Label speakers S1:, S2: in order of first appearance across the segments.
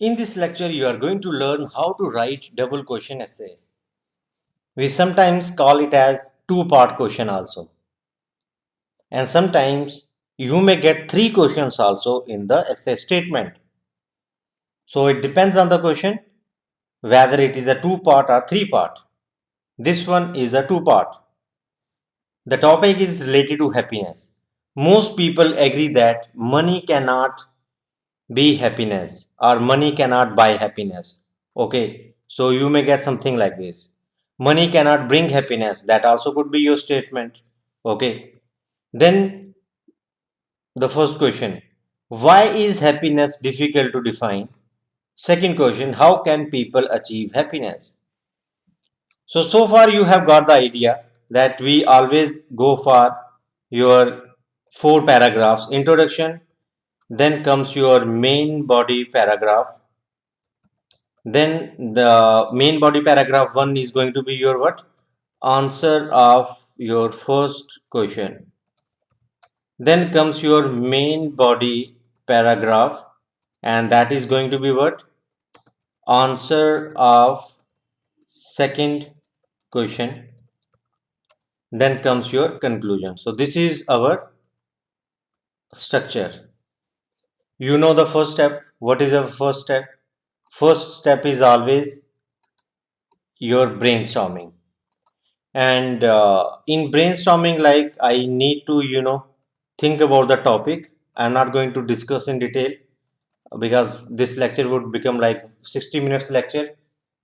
S1: In this lecture, you are going to learn how to write double question essay. We sometimes call it as two-part question also. And sometimes you may get three questions also in the essay statement. So it depends on the question whether it is a two-part or three-part. This one is a two-part. The topic is related to happiness. Most people agree that money cannot be happiness or money cannot buy happiness. Okay, so you may get something like this: money cannot bring happiness. That also could be your statement. Okay, then the first question: why is happiness difficult to define? Second question: how can people achieve happiness? So far you have got the idea that we always go for your four paragraphs: introduction, then comes your main body paragraph, then the main body paragraph 1 is going to be your what? Answer of your first question. Then comes your main body paragraph, and that is going to be what? Answer of second question. Then comes your conclusion. So this is our structure. You know the first step. What is the first step? First step is always your brainstorming. And in brainstorming, like, I need to think about the topic. I'm not going to discuss in detail because this lecture would become like 60 minutes lecture,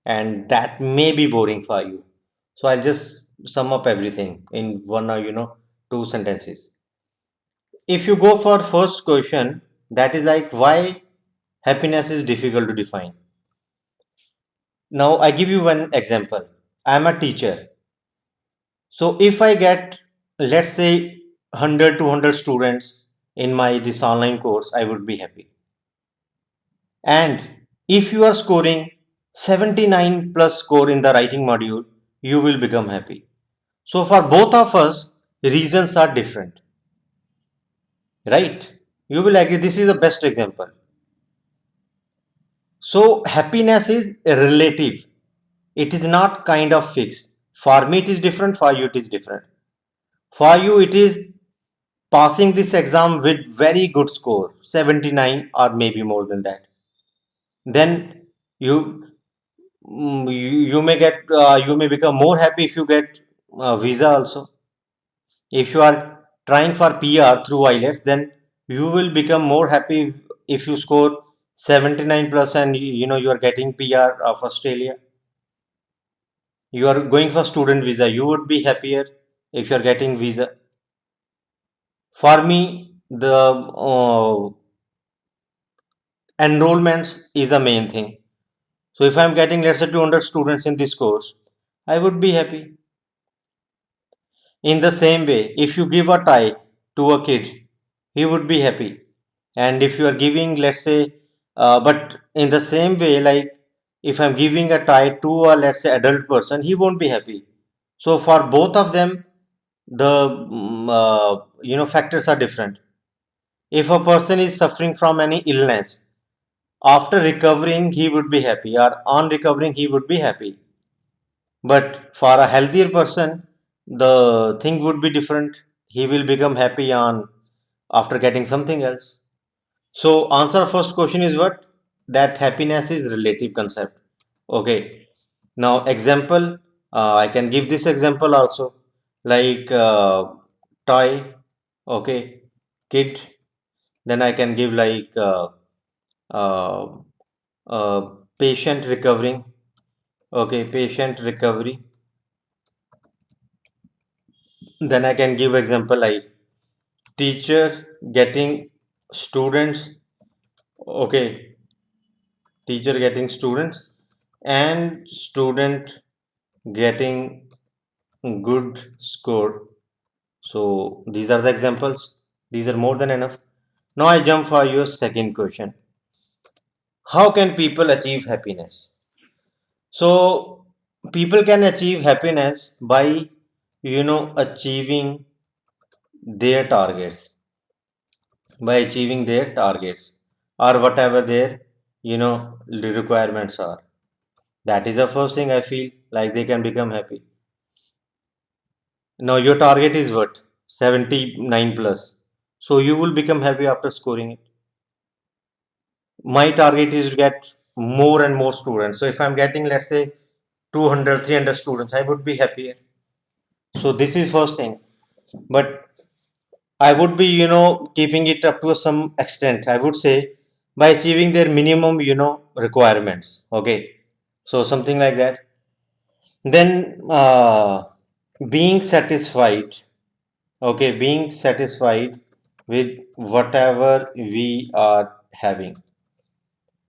S1: and that may be boring for you. So I'll just sum up everything in one or two sentences. If you go for first question, that is like, why happiness is difficult to define. Now I give you one example. I'm a teacher. So if I get, let's say, 100 200 students in my this online course, I would be happy. And if you are scoring 79 plus score in the writing module, you will become happy. So for both of us, reasons are different, right? You will agree this is the best example. So happiness is relative. It is not kind of fixed. For me it is different, for you it is different. For you it is passing this exam with very good score, 79 or maybe more than that. Then you you may get you may become more happy if you get visa also. If you are trying for PR through IELTS, then you will become more happy if you score 79 plus and you are getting PR of Australia. You are going for student visa, you would be happier if you are getting visa. For me, the enrollments is the main thing. So if I'm getting, let's say, 200 students in this course, I would be happy. In the same way, if you give a tie to a kid, he would be happy. And if you are giving, let's say, but in the same way, like, if I'm giving a tie to a, let's say, adult person, he won't be happy. So for both of them, the factors are different. If a person is suffering from any illness, after recovering he would be happy, or on recovering he would be happy. But for a healthier person, the thing would be different. He will become happy on after getting something else. So answer first question is what? That happiness is relative concept. Okay. Now example, I can give this example also, like toy. Okay, kid. Then I can give like uh, uh, patient recovering. Okay, patient recovery. Then I can give example like teacher getting students. Okay, teacher getting students and student getting good score. So these are the examples. These are more than enough. Now I jump for your second question: how can people achieve happiness? So people can achieve happiness by achieving their targets, or whatever their the requirements are. That is the first thing I feel like they can become happy. Now your target is what? 79 plus. So you will become happy after scoring it. My target is to get more and more students. So if I'm getting, let's say, 200, 300 students, I would be happier. So this is first thing. But I would be, keeping it up to some extent. I would say by achieving their minimum, requirements. Okay. So something like that. Then being satisfied. Okay, being satisfied with whatever we are having.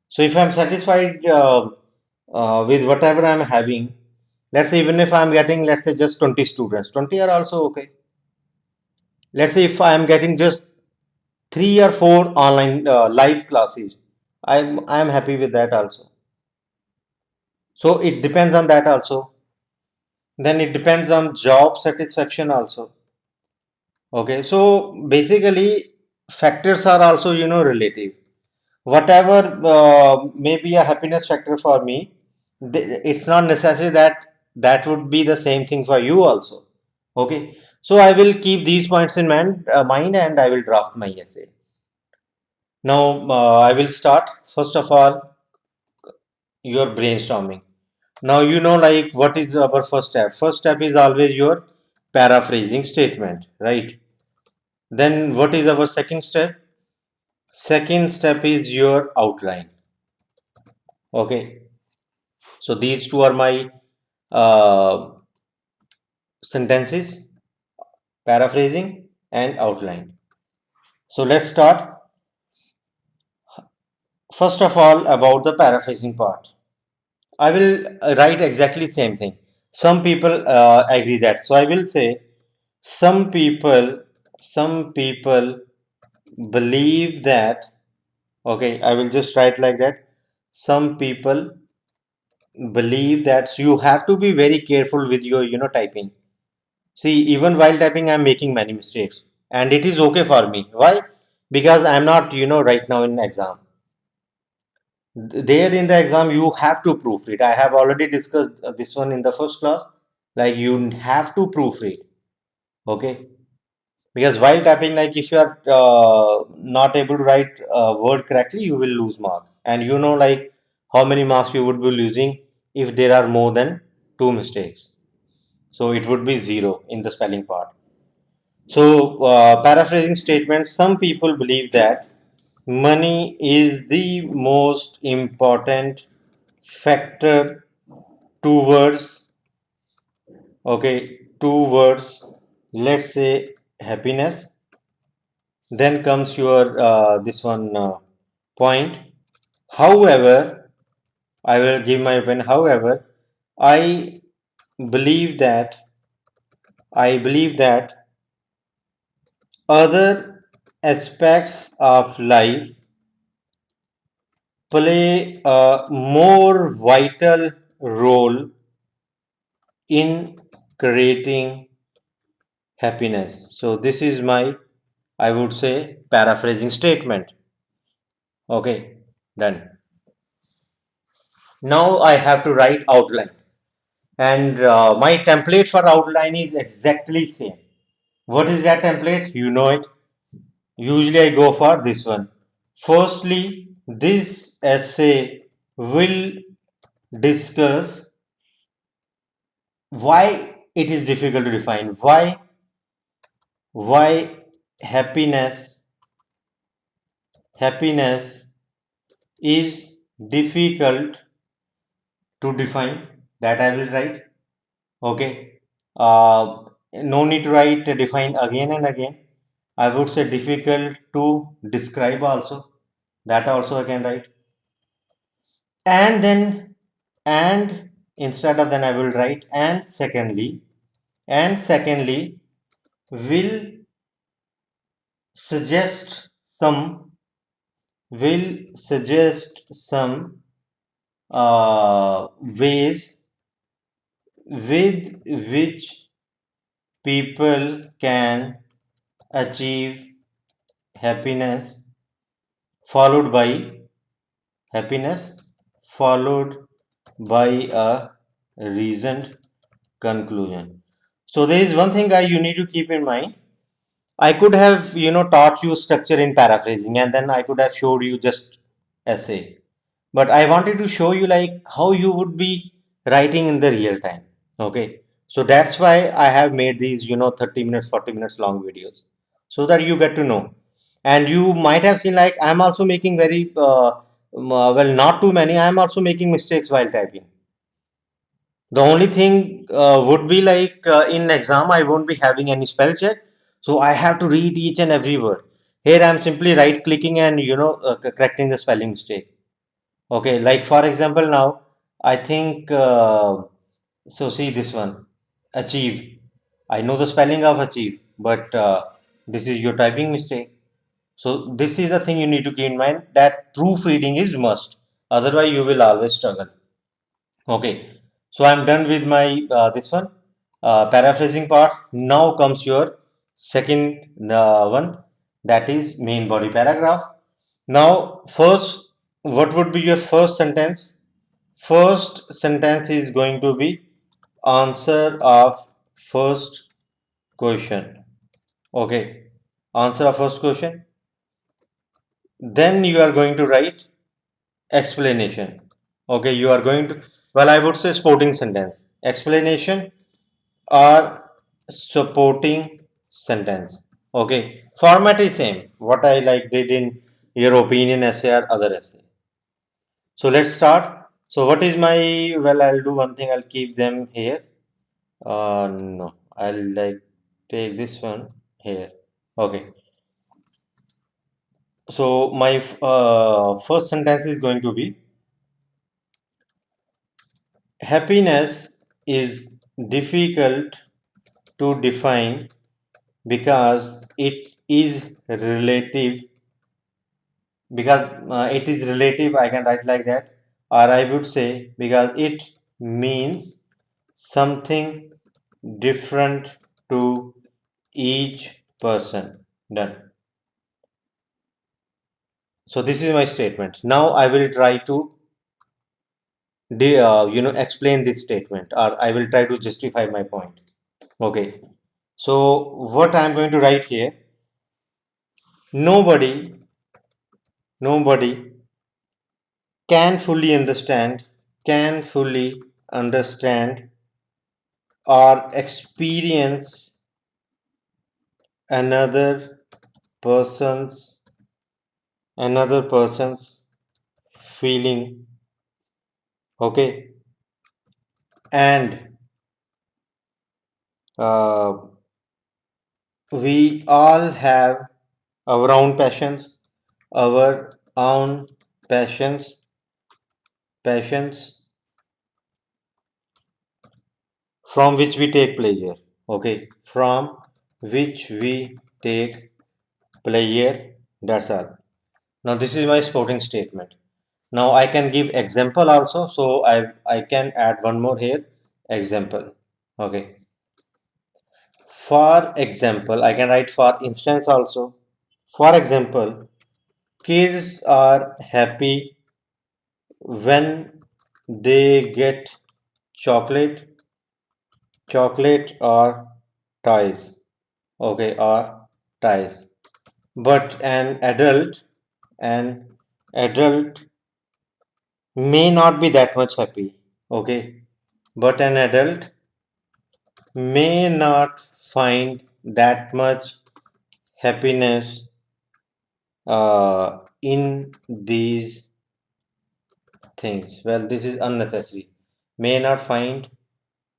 S1: So if I'm satisfied with whatever I'm having, let's say even if I'm getting, let's say, just 20 students, 20 are also okay. Let's say if I'm getting just 3 or 4 online live classes, I'm happy with that also. So it depends on that also. Then it depends on job satisfaction also. Okay, so basically factors are also relative. Whatever may be a happiness factor for me, it's not necessary that that would be the same thing for you also. Okay, so I will keep these points in mind and I will draft my essay. Now I will start. First of all, your brainstorming. Now like what is our first step. First step is always your paraphrasing statement, right? Then what is our second step? Second step is your outline. Okay, so these two are my uh, sentences: paraphrasing and outline. So let's start. First of all, about the paraphrasing part, I will write exactly same thing. Some people agree that, so I will say some people believe that. Okay, I will just write like that. Some people believe that. So you have to be very careful with your typing. See, even while typing, I'm making many mistakes, and it is okay for me. Why? Because I'm not, right now in exam. There in the exam, you have to proofread. I have already discussed this one in the first class. Like you have to proofread. Okay, because while typing, like if you are not able to write a word correctly, you will lose marks. And like how many marks you would be losing if there are more than 2 mistakes. So it would be 0 in the spelling part. So, paraphrasing statement, some people believe that money is the most important factor towards, towards, let's say, happiness. Then comes your this one point. However, I will give my opinion. However, I believe that I believe that other aspects of life play a more vital role in creating happiness. So this is my, I would say, paraphrasing statement. Okay, done. Now I have to write outline, and my template for outline is exactly same. What is that template? You know it. Usually I go for this one. Firstly, this essay will discuss why it is difficult to define, why happiness is difficult to define. That I will write. Okay, uh, no need to write define again and again. I would say difficult to describe also. That also I can write. And then, and instead of then I will write and secondly will suggest some ways with which people can achieve happiness, followed by happiness followed by a reasoned conclusion. So there is one thing you need to keep in mind. I could have, taught you structure in paraphrasing, and then I could have showed you just essay. But I wanted to show you like how you would be writing in the real time. Okay. So that's why I have made these, 30 minutes, 40 minutes long videos so that you get to know. And you might have seen like I'm also making very, well, not too many. I'm also making mistakes while typing. The only thing would be like in exam, I won't be having any spell check. So I have to read each and every word. Here I'm simply right clicking and, correcting the spelling mistake. Okay, like for example, now I think, so see this one, achieve. I know the spelling of achieve, but this is your typing mistake. So this is the thing you need to keep in mind, that proofreading is must. Otherwise, you will always struggle. Okay, so I'm done with my this one paraphrasing part. Now comes your second one, that is main body paragraph. Now, first, what would be your first sentence? First sentence is going to be answer of first question. Okay, answer of first question. Then you are going to write explanation. Okay, you are going to, well, I would say supporting sentence. Explanation or supporting sentence. Okay, format is same. What I like did in your opinion essay or other essay. So let's start. So what is my, well, I'll do one thing. I'll keep them here. No, I'll like take this one here. Okay. So my first sentence is going to be happiness is difficult to define because it is relative. I can write like that, or I would say because it means something different to each person. Done. So this is my statement. Now I will try to explain this statement, or I will try to justify my point. Okay, so what I'm going to write here, nobody can fully understand or experience another person's feeling. Okay, and uh, we all have our own passions, our own passions from which we take pleasure. Okay, from which we take pleasure. That's all. Now this is my supporting statement. Now I can give example also, so I can add one more here, example. Okay, for example, I can write for instance also. For example, kids are happy when they get chocolate or toys. Okay, or toys. But an adult may not be that much happy. Okay, but an adult may not find that much happiness in these things. Well, this is unnecessary. May not find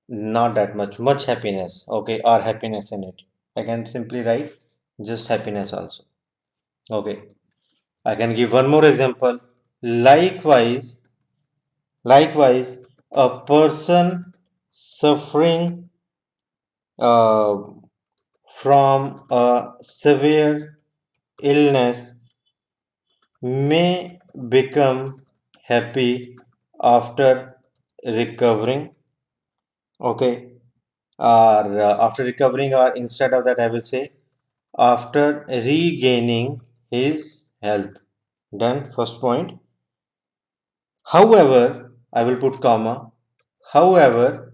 S1: not that much happiness. Okay, or happiness in it. I can simply write just happiness also. Okay, I can give one more example. Likewise, a person suffering uh, from a severe illness may become happy after recovering. Okay, or after recovering, or instead of that, I will say after regaining his health. Done. First point. However, I will put comma. However,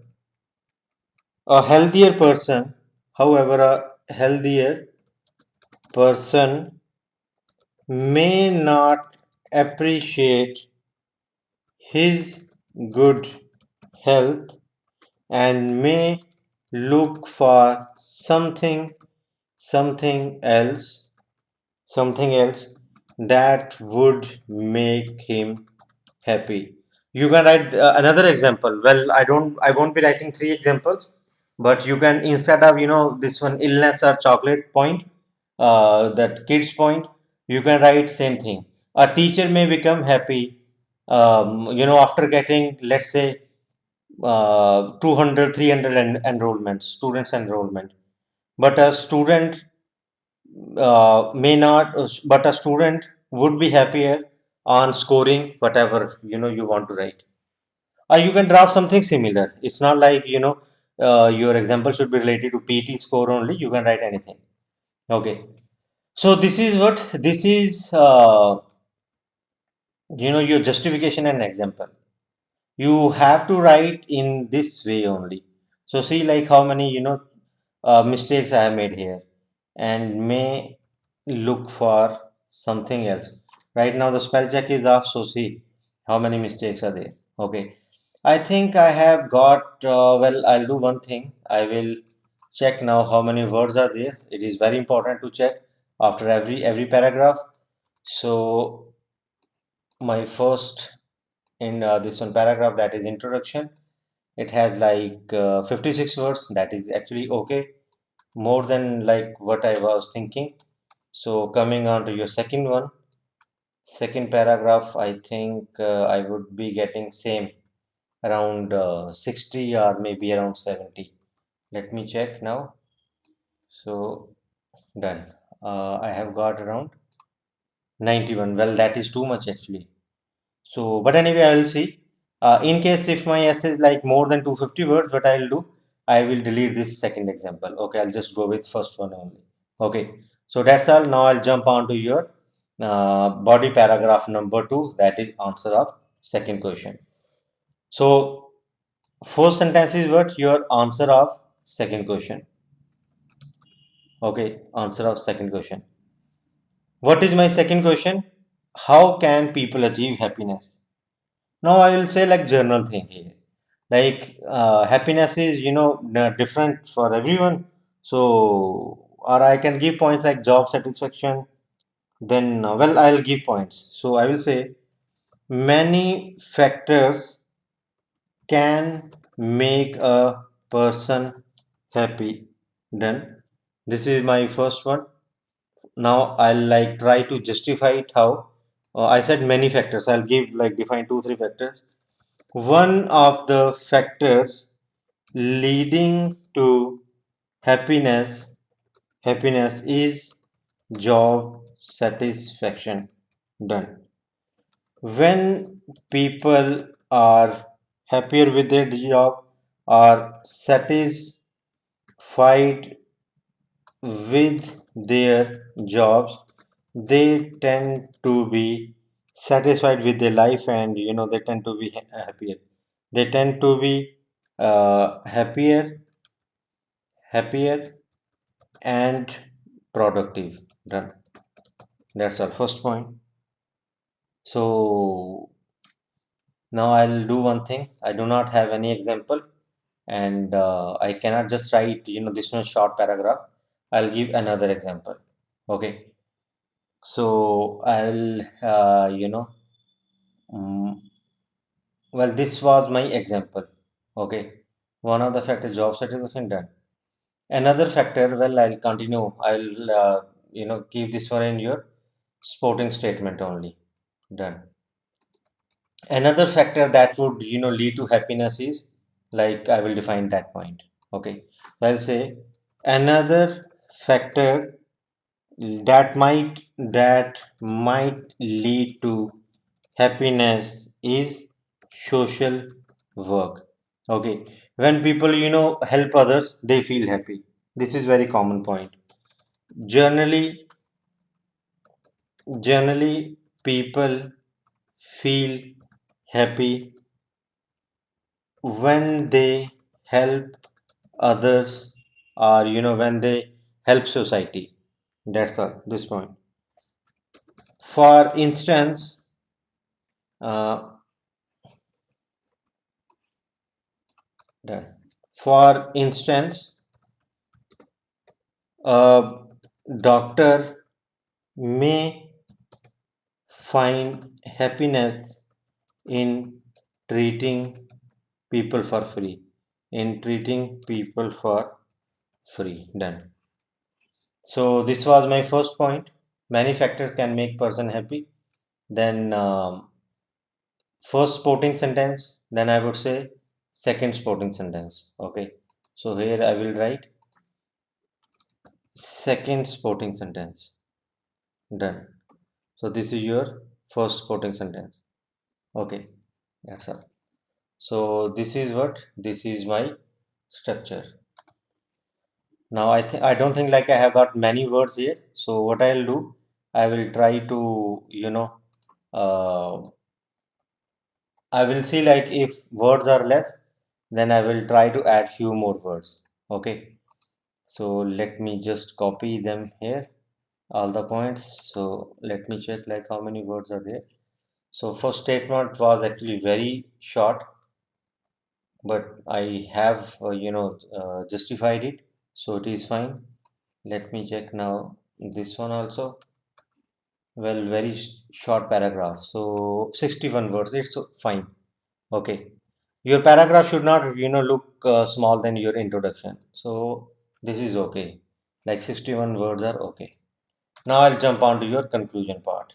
S1: a healthier person, however, a healthier person may not appreciate his good health and may look for something something else that would make him happy. You can write another example. Well, I won't be writing three examples, but you can, instead of this one, illness or chocolate point, that kids point, you can write same thing. A teacher may become happy, after getting, let's say, 200 300 enrollments, students enrollment, but a student may not, but a student would be happier on scoring whatever you want to write. Or you can draft something similar. It's not like your example should be related to PT score only. You can write anything. Okay. So this is your justification and example. You have to write in this way only. So see, like, how many mistakes I have made here, and may look for something else. Right now the spell check is off, so see how many mistakes are there. Okay, I think I have got, well, I'll do one thing. I will check now how many words are there. It is very important to check after every paragraph. So my first, in this one paragraph, that is introduction, it has like 56 words. That is actually okay, more than like what I was thinking. So coming on to your second one, second paragraph, I think I would be getting same around 60 or maybe around 70. Let me check now. So done. I have got around 91. Well, that is too much actually. So, but anyway, I will see. In case if my essay is like more than 250 words, what I will do, I will delete this second example. Okay, I'll just go with first one only. Okay, so that's all. Now I'll jump on to your body paragraph number 2, that is answer of second question. So, first sentence is what? Your answer of second question. Okay, answer of second question. What is my second question? How can people achieve happiness? Now I will say like general thing here. Like happiness is different for everyone. So, or I can give points like job satisfaction. Then well, I'll give points. So I will say many factors can make a person happy. Then this is my first one. Now I'll like try to justify it how. I said many factors. I'll give like define two three factors. One of the factors leading to happiness happiness is job satisfaction. Done. When people are happier with their job, are satisfied with their jobs, they tend to be satisfied with their life, and they tend to be happier. They tend to be happier and productive. Done. That's our first point. So now I'll do one thing. I do not have any example, and I cannot just write this one short paragraph. I'll give another example. Okay. So I'll mm, well, this was my example. Okay. One of the factors, job satisfaction, done. Another factor, well, I'll continue. I'll keep this one in your sporting statement only. Done. Another factor that would lead to happiness is, like, I will define that point. Okay. So I'll say another factor that might lead to happiness is social work. Okay. When people help others, they feel happy. This is very common point. Generally generally people feel happy when they help others, or when they help society. That's all, this point. For instance, uh, done. For instance, a doctor may find happiness in treating people for free. In treating people for free. Done. So this was my first point. Many factors can make person happy. Then first sporting sentence. Then I would say second sporting sentence. Okay. So here I will write second sporting sentence. Done. So this is your first sporting sentence. Okay. That's all. So this is what? This is my structure. Now I don't think like I have got many words here. So what I'll do, I will try to uh, I will see like if words are less, then I will try to add few more words. Okay. So let me just copy them here, all the points. So let me check like how many words are there. So first statement was actually very short, but I have justified it, so it is fine. Let me check now this one also. Well, very short paragraph, so 61 words, it's fine. Okay, your paragraph should not look small than your introduction, so this is okay, like 61 words are okay. Now I'll jump on to your conclusion part.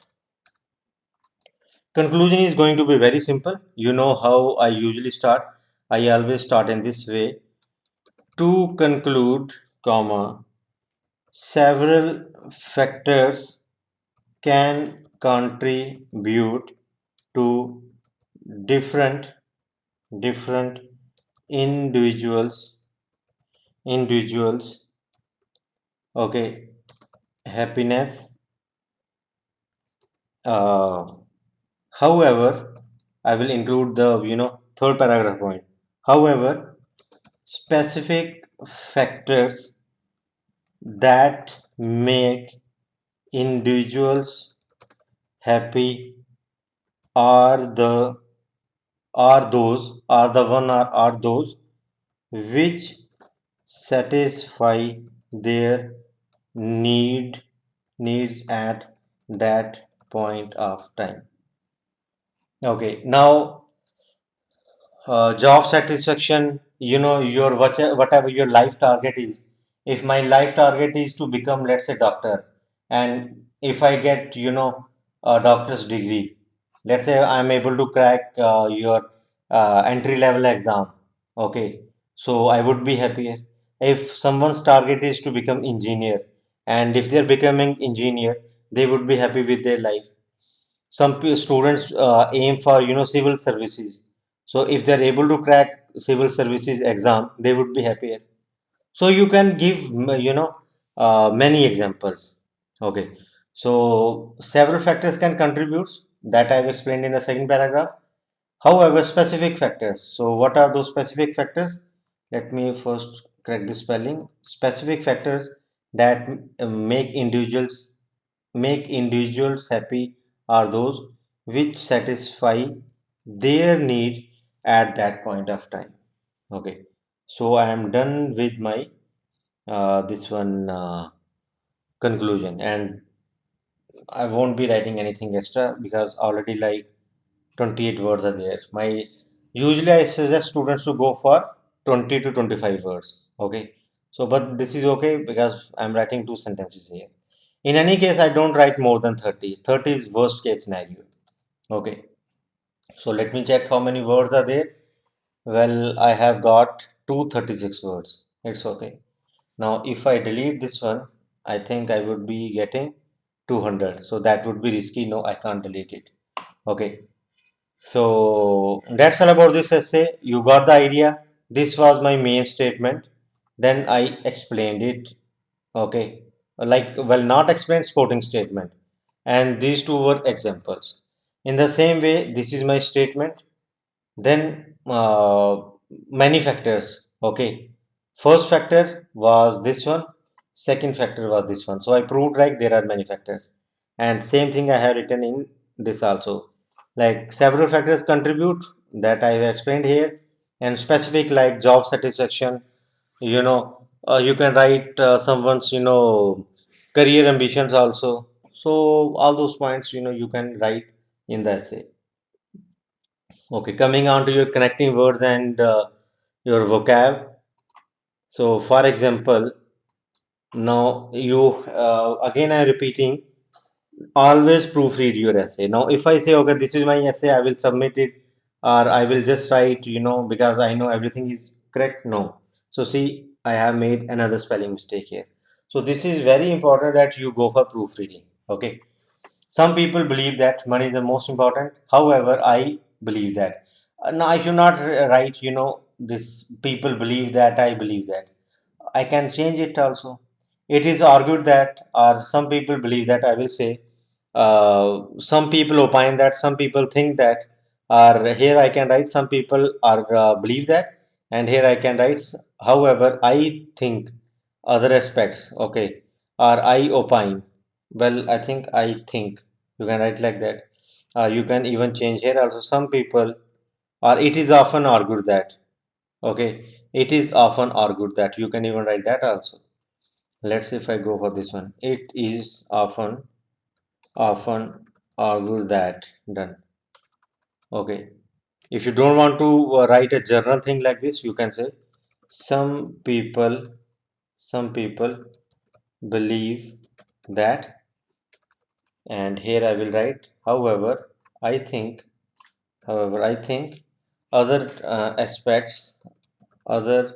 S1: Conclusion is going to be very simple. You know how I usually start. I always start in this way. To conclude, comma, several factors can contribute to different different individuals, okay, happiness. uh, However, I will include the third paragraph point. However, specific factors that make individuals happy are the are those which satisfy their need needs at that point of time. Okay, now job satisfaction, your whatever your life target is. If my life target is to become, let's say, doctor, and if I get a doctor's degree, let's say I'm able to crack your entry level exam. Okay, so I would be happier. If someone's target is to become engineer, and if they're becoming engineer, they would be happy with their life. Some students aim for civil services, so if they're able to crack civil services exam, they would be happier. So you can give many examples. Okay, so several factors can contribute, that I've explained in the second paragraph. However, specific factors, so what are those specific factors? Let me first correct the spelling. Specific factors that make individuals happy are those which satisfy their need at that point of time. Okay, so I am done with my this one conclusion, and I won't be writing anything extra because already like 28 words are there. My usually I suggest students to go for 20 to 25 words. Okay, so but this is okay because I'm writing two sentences here. In any case, I don't write more than 30. 30 is worst case scenario. Okay, so let me check how many words are there. Well, I have got 236 words. It's okay. Now, if I delete this one, I think I would be getting 200. So that would be risky. No, I can't delete it. Okay. So that's all about this essay. You got the idea. This was my main statement. Then I explained it. Okay. Like, well, not explained, sporting statement. And these two were examples. In the same way, this is my statement. Then many factors. Okay, first factor was this one, second factor was this one. So I proved like there are many factors, and same thing I have written in this also. Like several factors contribute that I have explained here, and specific like job satisfaction. You can write someone's career ambitions also. So all those points you can write in the essay. Okay, coming on to your connecting words and your vocab. So, for example, now you again I'm repeating, always proofread your essay. Now, if I say, okay, this is my essay, I will submit it, or I will just write, because I know everything is correct. No. So, see, I have made another spelling mistake here. So, this is very important that you go for proofreading. Okay. Some people believe that money is the most important. However, I believe that. No, I should not write, this people believe that, I believe that. I can change it also. It is argued that, or some people believe that, I will say, some people opine that, some people think that, or here I can write, some people are believe that, and here I can write, however, I think other aspects, okay, or I opine. Well, I think you can write like that. You can even change here also. Some people, or it is often argued that, okay, it is often argued that, you can even write that also. Let's see if I go for this one. It is often argued that, done. Okay. If you don't want to write a journal thing like this, you can say some people believe that, and here I will write I think I think other other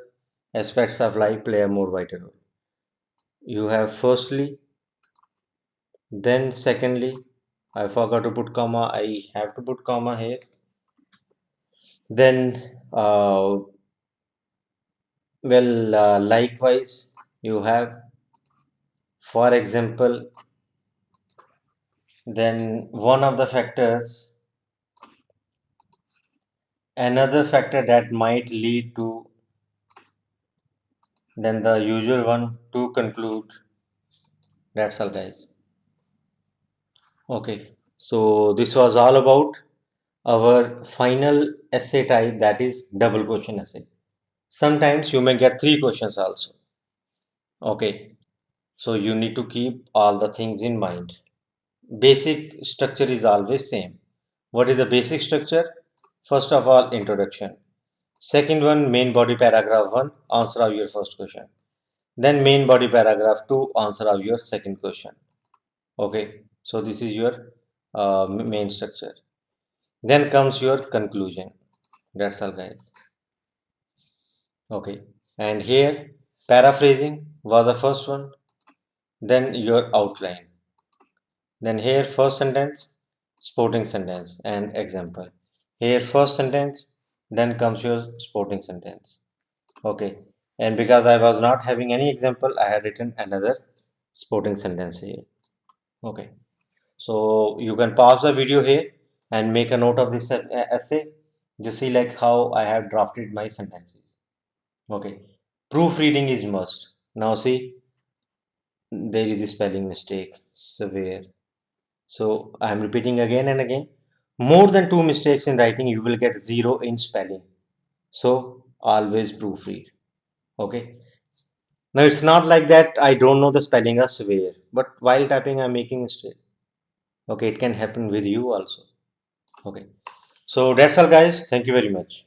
S1: aspects of life play a more vital role. You have firstly, then secondly, I forgot to put comma, I have to put comma here. Then likewise you have, for example, then one of the factors, another factor that might lead to, then the usual one to conclude. That's all, guys. Okay, so this was all about our final essay type, that is double question essay. Sometimes you may get three questions also. Okay, so you need to keep all the things in mind. Basic structure is always same. What is the basic structure? First of all, introduction. Second one, main body paragraph 1, answer of your first question. Then main body paragraph 2, answer of your second question. Okay, so this is your main structure. Then comes your conclusion. That's all, guys. Okay, and here paraphrasing was the first one. Then your outline. Then here first sentence, sporting sentence and example. Here first sentence, then comes your sporting sentence. Okay, and because I was not having any example, I had written another sporting sentence here. Okay, so you can pause the video here and make a note of this essay. Just see like how I have drafted my sentences. Okay, proofreading is must. Now see, there is the spelling mistake, severe. So I am repeating again and again. More than two mistakes in writing, you will get zero in spelling. So always proofread. Okay. Now it's not like that I don't know the spelling of swear, but while typing I'm making mistake. Okay, it can happen with you also. Okay. So that's all, guys. Thank you very much.